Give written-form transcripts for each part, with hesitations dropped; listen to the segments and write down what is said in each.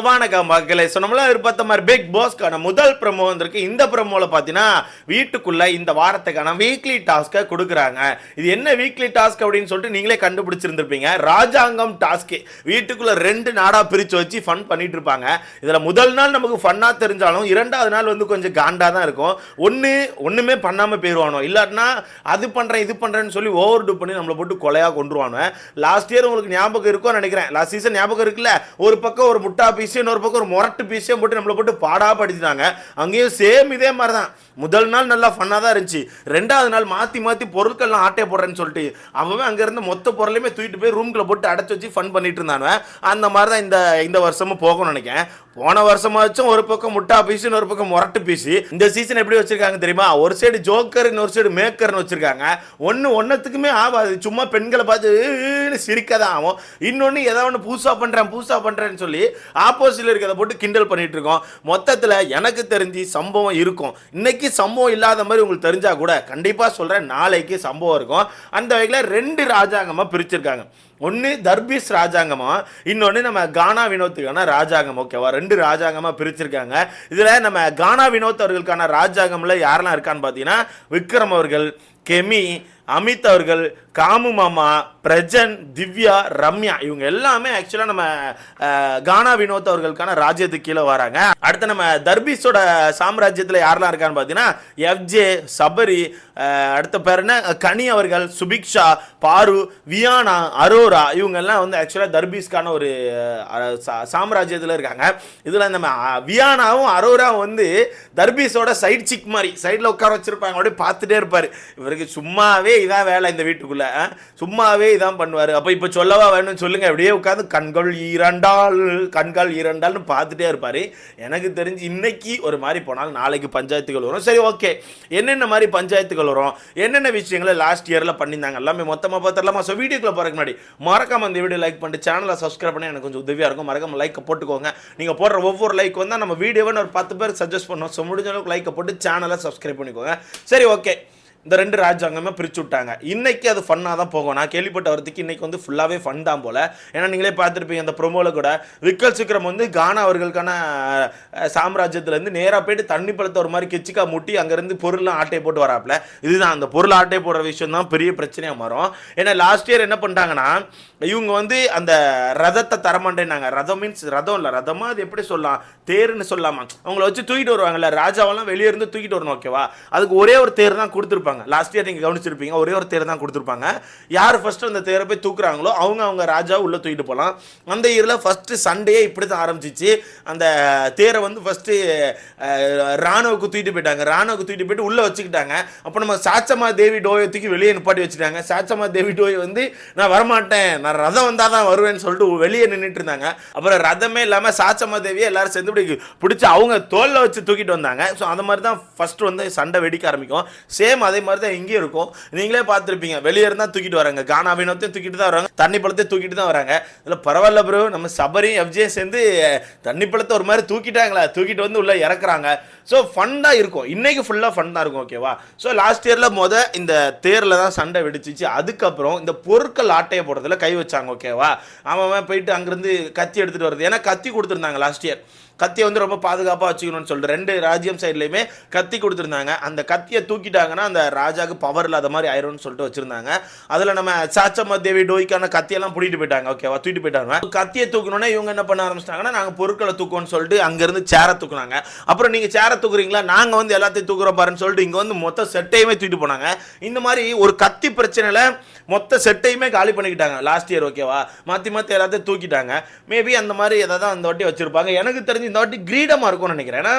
வணக்கம் மக்களே. சொன்னோம்ல பார்த்தா மாதிரி பிக் பாஸ்க்கான முதல் ப்ரோமோ வந்திருக்கு. இந்த ப்ரோமோல பார்த்தீங்கன்னா வீட்டுக்குள்ள இந்த வாரத்துக்கான வீக்லி டாஸ்க்கை கொடுக்குறாங்க. இது என்ன வீக்லி டாஸ்க் அப்படின்னு சொல்லிட்டு நீங்களே கண்டுபிடிச்சிருந்திருப்பீங்க. ராஜாங்கம் டாஸ்க். வீட்டுக்குள்ள 2 நாடா பிரிச்சு வச்சு ஃபன் பண்ணிட்டு இருப்பாங்க. இதுல முதல் நாள் நமக்கு ஃபன்னா தெரிஞ்சாலும் இரண்டாவது நாள் வந்து கொஞ்சம் காண்டா தான் இருக்கும். ஒண்ணுமே பண்ணாம போயிருவானோ, இல்லாட்டினா அது பண்றேன் இது பண்றேன்னு சொல்லி ஓவர் டூ பண்ணி நம்மளை போட்டு கொலையா கொண்டுருவானோ. லாஸ்ட் இயர் உங்களுக்கு ஞாபகம் இருக்கும்னு நினைக்கிறேன். லாஸ்ட் சீசன் ஞாபகம் இருக்குல்ல, ஒரு பக்கம் ஒரு முட்டா பீஸ், இன்னொரு பக்கம் ஒரு மொரட்டு பீஸையும் போட்டு நம்மளை போட்டு பாடா படிச்சுட்டாங்க. அங்கேயும் சேம் இதே மாதிரி தான். முதல் நாள் நல்லா ஃபன்னாக தான் இருந்துச்சு. ரெண்டாவது நாள் மாற்றி பொருட்கள்லாம் ஆட்டே போடுறேன்னு சொல்லிட்டு அவன் அங்கேருந்து மொத்த பொருளையுமே தூக்கிட்டு போய் ரூம்குள்ளே போட்டு அடைச்சி வச்சு ஃபன் பண்ணிட்டு இருந்தானு. அந்த மாதிரி தான் இந்த வருஷமும் போகணும்னு நினைக்கிறேன். போன வருஷமாச்சும் ஒரு பக்கம் முட்டா பீஸ், இன்னொரு பக்கம் மொரட்டு பீஸ். இந்த சீசன் எப்படி வச்சிருக்காங்க தெரியுமா? ஒரு சைடு ஜோக்கர், இன்னொரு சைடு மேக்கர்னு வச்சிருக்காங்க. ஒன்றுத்துக்குமே ஆகாது. சும்மா பெண்களை பார்த்து சிரிக்க தான் ஆகும். இன்னொன்று ஏதாவது ஒன்று பூசா பண்ணுறேன்னு சொல்லி ஆப்போசிட்ல இருக்கிறத போட்டு கிண்டல் பண்ணிட்டு இருக்கோம். மொத்தத்தில் எனக்கு தெரிஞ்சு சம்பவம் இருக்கும். இன்னைக்கு சம்பவம் இல்லாத மாதிரி உங்களுக்கு தெரிஞ்சா கூட கண்டிப்பாக சொல்கிறேன், நாளைக்கு சம்பவம் இருக்கும். அந்த வகையில் 2 ராஜாங்கமாக பிரிச்சிருக்காங்க. ஒன்று தர்பீஸ் ராஜாங்கமா, இன்னொன்று நம்ம கானா வினோத்துக்கான ராஜாங்கம். ஓகேவா? 2 ராஜாங்கமாக பிரிச்சிருக்காங்க. இதில் நம்ம கானா வினோத் அவர்களுக்கான ராஜாங்கமில் யாரெல்லாம் இருக்கான்னு பார்த்தீங்கன்னா, விக்ரம் அவர்கள், கெமி, அமித் அவர்கள், காமு மாமா, பிரஜன், திவ்யா, ரம்யா, இவங்க எல்லாமே ஆக்சுவலாக நம்ம கானா வினோத் அவர்களுக்கான ராஜ்யத்துக்கு கீழே வராங்க. அடுத்து நம்ம தர்பீஸோட சாம்ராஜ்யத்தில் யாரெல்லாம் இருக்கான்னு பார்த்தீங்கன்னா, எஃப்ஜே, சபரி, அடுத்த பேர் என்ன, கனி அவர்கள், சுபிக்ஷா, பாரு, வியானா, அரோரா, இவங்க எல்லாம் வந்து ஆக்சுவலாக தர்பீஸ்க்கான ஒரு சாம்ராஜ்யத்தில் இருக்காங்க. இதில் நம்ம வியானாவும் அரோராவும் வந்து தர்பீஸோட சைட் சிக் மாதிரி சைடில் உட்கார வச்சிருப்பாங்க. அப்படியே பார்த்துட்டே இருப்பார். இவருக்கு சும்மாவே இதான் வேலை, இந்த வீட்டுக்குள்ள சும்மாவே இதான் பண்ணுவார். அப்போ இப்போ சொல்லவா வேணும்னு சொல்லுங்க. அப்படியே உட்காந்து கண்கள் ஈரண்டால்னு பார்த்துட்டே இருப்பார். எனக்கு தெரிஞ்சு இன்னைக்கு ஒரு மாதிரி போனால் நாளைக்கு பஞ்சாயத்துகள் வரும். சரி, ஓகே, என்னென்ன மாதிரி பஞ்சாயத்துகள் வரும், என்னென்ன விஷயங்களை லாஸ்ட் இயரில் பண்ணியிருந்தாங்க எல்லாமே மொத்தமாக பார்த்துடலாமா? ஸோ வீடியோக்குள்ள போகிறதுக்கு முன்னாடி மறக்காம இந்த வீடியோ லைக் பண்ணிட்டு சேனலை சப்ஸ்கிரைப் பண்ணி எனக்கு கொஞ்சம் உதவியாக இருக்கும். மறக்காம லைக்கை போட்டுக்கோங்க. நீங்கள் போடுற ஒவ்வொரு லைக் வந்து நம்ம வீடியோவை ஒரு 10 பேர் சஜஸ்ட் பண்ணோம். ஸோ முடிஞ்ச அளவுக்கு லைக்கை போட்டு சேனலை சப்ஸ்கிரைப் பண்ணிக்கோங்க. சரி, ஓகே. இந்த 2 ராஜாங்கமே பிரிச்சு விட்டாங்க. இன்னைக்கு அது ஃபன்னாக தான் போகும். நான் கேள்விப்பட்ட வரதுக்கு இன்னைக்கு வந்து ஃபுல்லாகவே ஃபன் தான் போல. ஏன்னா நீங்களே பார்த்துருப்பீங்க அந்த ப்ரோமோவில் கூட விக்கல் வந்து கானா அவர்களுக்கான சாம்ராஜ்யத்துலேருந்து நேராக போயிட்டு தண்ணி பழத்தை ஒரு மாதிரி கிச்சிக்கா முட்டி அங்கேருந்து பொருள்லாம் ஆட்டை போட்டு வராப்புல. இதுதான் அந்த பொருள் ஆட்டை போடுற விஷயம் தான் பெரிய பிரச்சனையாக மாறும். ஏன்னா லாஸ்ட் இயர் என்ன பண்ணிட்டாங்கன்னா, இவங்க வந்து அந்த ரதத்தை தரமாட்டேனாங்க. ரதம் மீன்ஸ் ரதம் இல்லை, ரதமா அது எப்படி சொல்லலாம், தேர்னு சொல்லாமா, அவங்கள வச்சு தூக்கிட்டு வருவாங்கல்ல, ராஜாவெல்லாம் வெளியே இருந்து தூக்கிட்டு வரணும். ஓகேவா? அதுக்கு ஒரே ஒரு தேர் தான் கொடுத்துருப்பாங்க. லாஸ்ட் இயர் நீங்க கவனிச்சிருப்பீங்க, ஒரே ஒரு தேர் தான் கொடுத்துருப்பாங்க. யார் ஃபர்ஸ்ட் அந்த தேரை போய் தூக்குறாங்களோ அவங்க ராஜா உள்ள தூக்கிட்டு போகலாம். அந்த இயர்ல ஃபர்ஸ்ட் சண்டே இப்படி தான் ஆரம்பிச்சிச்சு. அந்த தேரை வந்து ஃபர்ஸ்ட் ராணுவுக்கு தூக்கிட்டு போயிட்டாங்க. ராணுவுக்கு தூக்கிட்டு போயிட்டு உள்ள வச்சுக்கிட்டாங்க. அப்போ நம்ம சாச்சமா தேவி டோயை தூக்கி வெளியே நிப்பாட்டி வச்சுட்டாங்க. சாச்சமா தேவி டோயை வந்து நான் வரமாட்டேன், நான் ரதம் வந்தால் தான் வருவேன்னு சொல்லிட்டு வெளியே நின்றுட்டு இருந்தாங்க. அப்புறம் ரதமே இல்லாமல் சாச்சமா தேவியை எல்லாரும் சேர்ந்து பிடிச்சி அவங்க தோல்ல வச்சு தூக்கிட்டு வந்தாங்க. ஸோ அந்த மாதிரி தான் ஃபர்ஸ்ட் வந்து சண்டை வெடிக்க ஆரம்பிக்கும். சேம் அதே மாதிரி தான் இங்கேயும் இருக்கும். நீங்களே பார்த்துருப்பீங்க, வெளியே இருந்தால் தூக்கிட்டு வராங்க, கானா வினோத்தையும் தூக்கிட்டு தான் வராங்க, தண்ணி பழத்தையும் தூக்கிட்டு தான் வராங்க. இதில் பரவாயில்ல ப்ரோ, நம்ம சபரியும் எஃப்ஜே சேர்ந்து தண்ணி பழத்தை ஒரு மாதிரி தூக்கிட்டாங்களா, தூக்கிட்டு வந்து உள்ள இறக்குறாங்க. ஸோ ஃபன்னாக இருக்கும். இன்னைக்கு ஃபுல்லாக ஃபன் தான் இருக்கும். ஓகேவா? ஸோ லாஸ்ட் இயரில் இந்த தேரில் தான் சண்டை வெடிச்சிச்சு. அதுக்கப்புறம் இந்த பொருட்கள் ஆட்டையை போடுறதுல கை வச்சாங்க. ஓகேவா? அவன் போயிட்டு அங்கேருந்து கத்தி எடுத்துகிட்டு வருது. ஏன்னா கத்தி கொடுத்துருந்தாங்க லாஸ்ட் இயர். கத்தியை வந்து ரொம்ப பாதுகாப்பாக வச்சுக்கணும்னு சொல்லிட்டு 2 ராஜ்யம் சைட்லையுமே கத்தி கொடுத்துருந்தாங்க. அந்த கத்தியை தூக்கிட்டாங்கன்னா அந்த ராஜாவுக்கு பவர் இல்லாத மாதிரி ஆயிரும்னு சொல்லிட்டு வச்சுருந்தாங்க. அதில் நம்ம சாச்சம்மா தேவி டோய்க்கான கத்தியெல்லாம் பிடிட்டு போயிட்டாங்க. ஓகேவா? தூக்கிட்டு போயிட்டாங்க. கத்தியை தூக்கணுன்னா இவங்க என்ன பண்ண ஆரம்பிச்சிட்டாங்கன்னா, நாங்கள் பொருட்களை தூக்குவோம்னு சொல்லிட்டு அங்கேருந்து சேரை தூக்குனாங்க. அப்புறம் நீங்கள் சேரை தூக்குறீங்களா, நாங்கள் வந்து எல்லாத்தையும் தூக்குறோம் பாருன்னு சொல்லிட்டு இங்கே வந்து மொத்த செட்டையுமே தூக்கிட்டு போனாங்க. இந்த மாதிரி ஒரு கத்தி பிரச்சனையில் மொத்த செட்டையுமே காலி பண்ணிக்கிட்டாங்க லாஸ்ட் இயர். ஓகேவா? மாற்றி எல்லாத்தையும் தூக்கிட்டாங்க. மேபி அந்த மாதிரி எதாவது அந்த வாட்டி வச்சுருப்பாங்க. எனக்கு தெரிஞ்சு இந்த வாட்டி கிரீடமாக இருக்கும்னு நினைக்கிறேன். ஏன்னா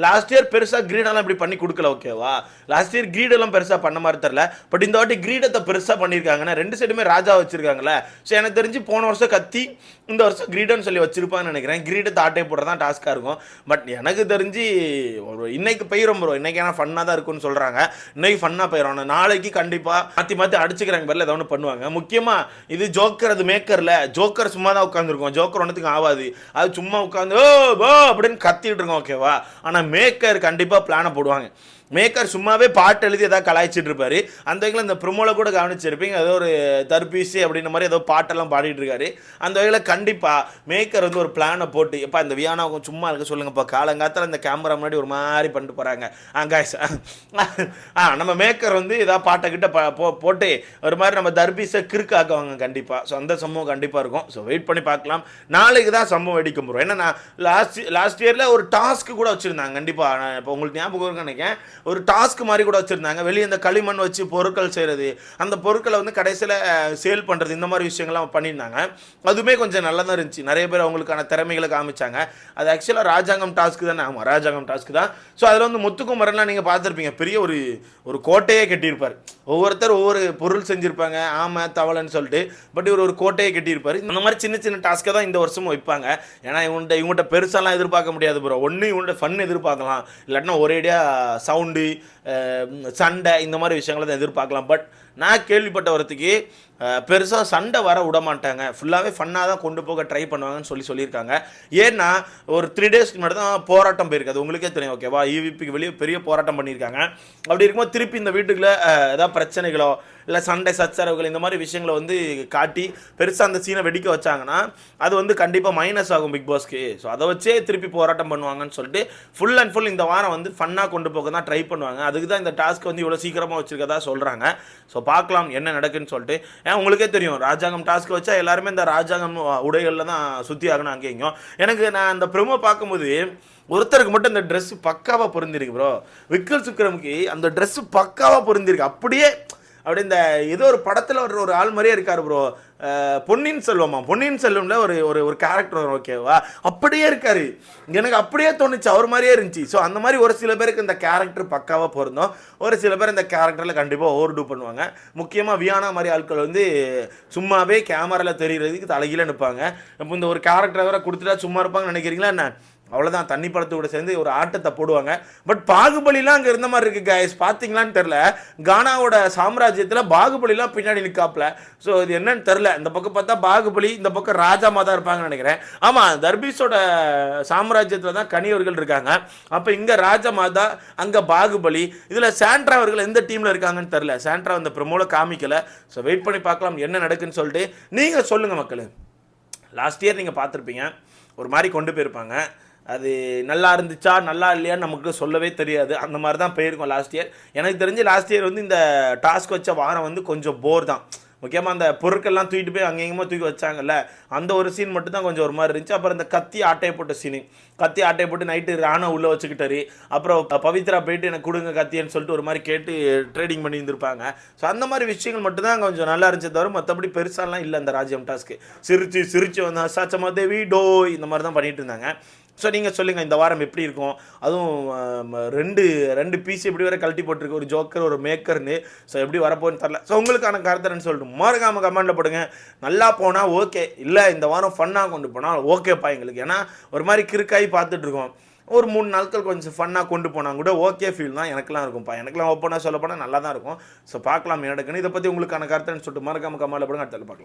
லாஸ்ட் இயர் பெருசாக கிரீடெல்லாம் இப்படி பண்ணி கொடுக்கல. ஓகேவா? லாஸ்ட் இயர் கிரீடெல்லாம் பெருசாக பண்ண மாதிரி தெரில. பட் இந்த வாட்டி கிரீடத்தை பெருசாக பண்ணியிருக்காங்கன்னா 2 சைடுமே ராஜா வச்சிருக்காங்களே. ஸோ எனக்கு தெரிஞ்சு போன வருஷம் கத்தி, இந்த வருஷம் கிரீடன்னு சொல்லி வச்சிருப்பான்னு நினைக்கிறேன். கிரீடத்தை ஆட்டை போடுறது தான் டாஸ்காக இருக்கும். பட் எனக்கு தெரிஞ்சு இன்னைக்கு போயிடும் ப்ரோ. இன்னைக்கு ஏன்னா ஃபன்னாக தான் இருக்குன்னு சொல்கிறாங்க. இன்னைக்கு ஃபன்னாக போயிடும். நாளைக்கு கண்டிப்பாக மாற்றி அடிச்சுக்கிறாங்க பேரில் ஏதாவது ஒன்று பண்ணுவாங்க. முக்கியமாக இது ஜோக்கர், அது மேக்கரில் ஜோக்கர் சும்மா தான் உட்காந்துருக்கோம். ஜோக்கர் ஒன்றுத்துக்கு ஆகாது. அது சும்மா உட்காந்து ஓ அப்படின்னு கத்திட்டு இருக்கோம். ஓகேவா? ஆனால் மேக்கர் கண்டிப்பாக பிளானை போடுவாங்க. மேக்கர் சும்மாவே பாட்டு எழுதி ஏதாவது கலாய்ச்சிட்டு இருப்பாரு. அந்த வகையில் இந்த ப்ரொமோல கூட கவனிச்சிருப்பீங்க, ஏதோ ஒரு தர்பீசி அப்படின்ற மாதிரி ஏதோ பாட்டெல்லாம் பாடிட்டு இருக்காரு. அந்த வகையில் கண்டிப்பாக மேக்கர் வந்து ஒரு பிளானை போட்டு, எப்போ இந்த வியானா சும்மா இருக்க சொல்லுங்கப்பா, காலங்காலத்தில் இந்த கேமரா முன்னாடி ஒரு மாதிரி பண்ணிட்டு போகிறாங்க காய்ஸ், நம்ம மேக்கர் வந்து ஏதாவது பாட்டை கிட்ட போட்டு ஒரு மாதிரி நம்ம தர்பீஸை கிறுக்காக்குவாங்க கண்டிப்பாக. ஸோ அந்த சம்பவம் கண்டிப்பாக இருக்கும். ஸோ வெயிட் பண்ணி பார்க்கலாம். நாளைக்கு தான் சம்பவம் வெடிக்க போகிறோம். ஏன்னா நான் லாஸ்ட் இயரில் ஒரு டாஸ்க்கு கூட வச்சுருந்தாங்க கண்டிப்பாக. நான் இப்போ உங்களுக்கு ஞாபகம் இருக்குன்னு நினைக்கிறேன், ஒரு டாஸ்க் மாதிரி கூட வச்சுருந்தாங்க. வெளியே இந்த களிமண் வச்சு பொருட்கள் செய்கிறது, அந்த பொருட்களை வந்து கடைசியில் சேல் பண்ணுறது, இந்த மாதிரி விஷயங்கள்லாம் பண்ணியிருந்தாங்க. அதுவுமே கொஞ்சம் நல்லா தான் இருந்துச்சு. நிறைய பேர் அவங்களுக்கான திறமைகளை காமிச்சாங்க. அது ஆக்சுவலாக ராஜாங்கம் டாஸ்க்கு தானே? ஆமாம், ராஜாங்கம் டாஸ்க்கு தான். ஸோ அதில் வந்து முத்துக்குமரன்லாம் நீங்கள் பார்த்துருப்பீங்க, பெரிய ஒரு கோட்டையே கட்டியிருப்பார். ஒவ்வொருத்தர் ஒவ்வொரு பொருள் செஞ்சுருப்பாங்க, ஆமை தவளைன்னு சொல்லிட்டு. பட் இவர் ஒரு கோட்டையை கட்டியிருப்பார். இந்த மாதிரி சின்ன சின்ன டாஸ்க்கை தான் இந்த வருஷமும் வைப்பாங்க. ஏன்னா இவங்கள்ட்ட பெருசாலாம் எதிர்பார்க்க முடியாது ப்ரோ. ஒன்று இவங்கள்ட்ட ஃபன் எதிர்பார்க்கலாம், இல்லாட்டினா ஒரேடியாக சவுண்டு, சண்டை, இந்த மாதிரி விஷயங்களை தான் எதிர்பார்க்கலாம். பட் நான் கேள்விப்பட்ட வரத்துக்கு பெருசாக சண்டை வர விட மாட்டாங்க, ஃபுல்லாகவே ஃபன்னாக தான் கொண்டு போக ட்ரை பண்ணுவாங்கன்னு சொல்லியிருக்காங்க. ஏன்னா ஒரு 3 டேஸ்க்கு முன்னாடி தான் போராட்டம் போயிருக்கு, அது உங்களுக்கே தெரியும் ஓகேவா. ஈவிபிக்கு வெளியே பெரிய போராட்டம் பண்ணியிருக்காங்க. அப்படி இருக்கும்போது திருப்பி இந்த வீட்டுக்குள்ளே ஏதாவது பிரச்சனைகளோ இல்லை சண்டை சச்சரவுகள் இந்த மாதிரி விஷயங்களை வந்து காட்டி பெருசாக அந்த சீனை வெடிக்க வச்சாங்கன்னா அது வந்து கண்டிப்பாக மைனஸ் ஆகும் பிக் பாஸ்க்கு. ஸோ அதை வச்சே திருப்பி போராட்டம் பண்ணுவாங்கன்னு சொல்லிட்டு ஃபுல் அண்ட் ஃபுல் இந்த வாரம் வந்து ஃபன்னாக கொண்டு போக தான் ட்ரை பண்ணுவாங்க. அதுக்கு தான் இந்த டாஸ்க் வந்து இவ்வளோ சீக்கிரமாக வச்சுருக்கதா சொல்கிறாங்க. ஸோ பார்க்கலாம் என்ன நடக்குன்னு சொல்லிட்டு. ஏன் உங்களுக்கே தெரியும், ராஜாங்கம் டாஸ்க் வச்சா எல்லாருமே இந்த ராஜாங்கம் உடைகளில் தான் சுற்றி ஆகணும் அங்கேயும். எனக்கு நான் அந்த ப்ரோமோ பார்க்கும்போது ஒருத்தருக்கு மட்டும் இந்த ட்ரெஸ் பக்காவாக பொருந்திருக்கு ப்ரோ. விக்கல் சுக்ரமுக்கு அந்த ட்ரெஸ்ஸு பக்காவாக பொருந்திருக்கு. அப்படியே இந்த ஏதோ ஒரு படத்தில் ஒரு ஆள் மாதிரியே இருக்கார் ப்ரோ. பொன்னியின் செல்வமில் ஒரு கேரக்டர் வரும் ஓகேவா, அப்படியே இருக்கார். எனக்கு அப்படியே தோணுச்சு, அவர் மாதிரியே இருந்துச்சு. ஸோ அந்த மாதிரி ஒரு சில பேருக்கு இந்த கேரக்டர் பக்காவாக பொருந்தோம், ஒரு சில பேர் இந்த கேரக்டரில் கண்டிப்பாக ஓவர் டூ பண்ணுவாங்க. முக்கியமாக வியானா மாதிரி ஆட்கள் வந்து சும்மாவே கேமராவில் தெரிகிறதுக்கு தலைகீழ நிற்பாங்க. இப்போ இந்த ஒரு கேரக்டரை வேறு கொடுத்துட்டா சும்மா இருப்பாங்கன்னு நினைக்கிறீங்களா என்ன? அவ்வளோதான், தண்ணி படத்தோட சேர்ந்து ஒரு ஆட்டத்தை போடுவாங்க. பட் பாகுபலிலாம் அங்கே இருந்த மாதிரி இருக்குது கைஸ், பார்த்தீங்களான்னு தெரில. கானாவோட சாம்ராஜ்யத்தில் பாகுபலிலாம் பின்னாடி நிற்காப்புல. ஸோ இது என்னன்னு தெரில. இந்த பக்கம் பார்த்தா பாகுபலி, இந்த பக்கம் ராஜா மாதா இருப்பாங்கன்னு நினைக்கிறேன். ஆமாம், தர்பீஸோட சாம்ராஜ்யத்தில் தான் கனியவர்கள் இருக்காங்க. அப்போ இங்கே ராஜா மாதா, அங்கே பாகுபலி. இதில் சாண்ட்ரா அவர்கள் எந்த டீமில் இருக்காங்கன்னு தெரில. சாண்ட்ரா அந்த ப்ரோமோவில் காமிக்கலை. ஸோ வெயிட் பண்ணி பார்க்கலாம் என்ன நடக்குன்னு சொல்லிட்டு. நீங்கள் சொல்லுங்கள் மக்கள். லாஸ்ட் இயர் நீங்கள் பார்த்துருப்பீங்க, ஒரு மாதிரி கொண்டு போயிருப்பாங்க. அது நல்லா இருந்துச்சா நல்லா இல்லையான்னு நமக்கு சொல்லவே தெரியாது. அந்த மாதிரி தான் போயிருக்கோம் லாஸ்ட் இயர். எனக்கு தெரிஞ்சு லாஸ்ட் இயர் வந்து இந்த டாஸ்க் வச்ச வாரம் வந்து கொஞ்சம் போர் தான். முக்கியமாக அந்த பொருட்கள்லாம் தூக்கிட்டு போய் அங்கேயுமா தூக்கி வச்சாங்கல்ல, அந்த ஒரு சீன் மட்டும் தான் கொஞ்சம் ஒரு மாதிரி இருந்துச்சு. அப்புறம் இந்த கத்தி ஆட்டையை போட்டு நைட்டு ராணா உள்ளே வச்சுக்கிட்டாரு. அப்புறம் பவித்ரா போயிட்டு எனக்கு கொடுங்க கத்தின்னு சொல்லிட்டு ஒரு மாதிரி கேட்டு ட்ரேடிங் பண்ணி இருந்திருப்பாங்க. ஸோ அந்த மாதிரி விஷயங்கள் மட்டும்தான் கொஞ்சம் நல்லா இருந்துச்சு தவிர மற்றபடி பெருசாலாம் இல்லை. அந்த ராஜ்யம் டாஸ்க்கு சிரிச்சு வந்தா சாச்சமா தேவி டோ இந்த மாதிரி தான் பண்ணிட்டு இருந்தாங்க. ஸோ நீங்கள் சொல்லுங்கள் இந்த வாரம் எப்படி இருக்கும். அதுவும் ரெண்டு பீஸ் எப்படி வரை கழட்டி போட்டிருக்கு, ஒரு ஜோக்கர் ஒரு மேக்கர்னு. ஸோ எப்படி வரப்போன்னு தரல. ஸோ உங்களுக்கான கருத்துன்னு சொல்லிட்டு மறக்காம கமெண்ட்டில் போடுங்க. நல்லா போனால் ஓகே, இல்லை இந்த வாரம் ஃபன்னாக கொண்டு போனால் ஓகேப்பா எங்களுக்கு. ஏன்னா ஒரு மாதிரி கிறுக்காய் பார்த்துட்ருக்கோம். ஒரு 3 நாட்கள் கொஞ்சம் ஃபன்னாக கொண்டு போனால் கூட ஓகே ஃபீல் தான் எனக்குலாம் இருக்கும்ப்பா. எனக்குலாம் ஓப்பனாக சொல்ல போனால் நல்லா தான் இருக்கும். ஸோ பார்க்கலாம் நடக்குன்னு. இதை பற்றி உங்களுக்கான கருத்துன்னு சொல்லிட்டு மறக்காம கமெண்ட்டில் போடுங்க. அடுத்த பார்க்கலாம்.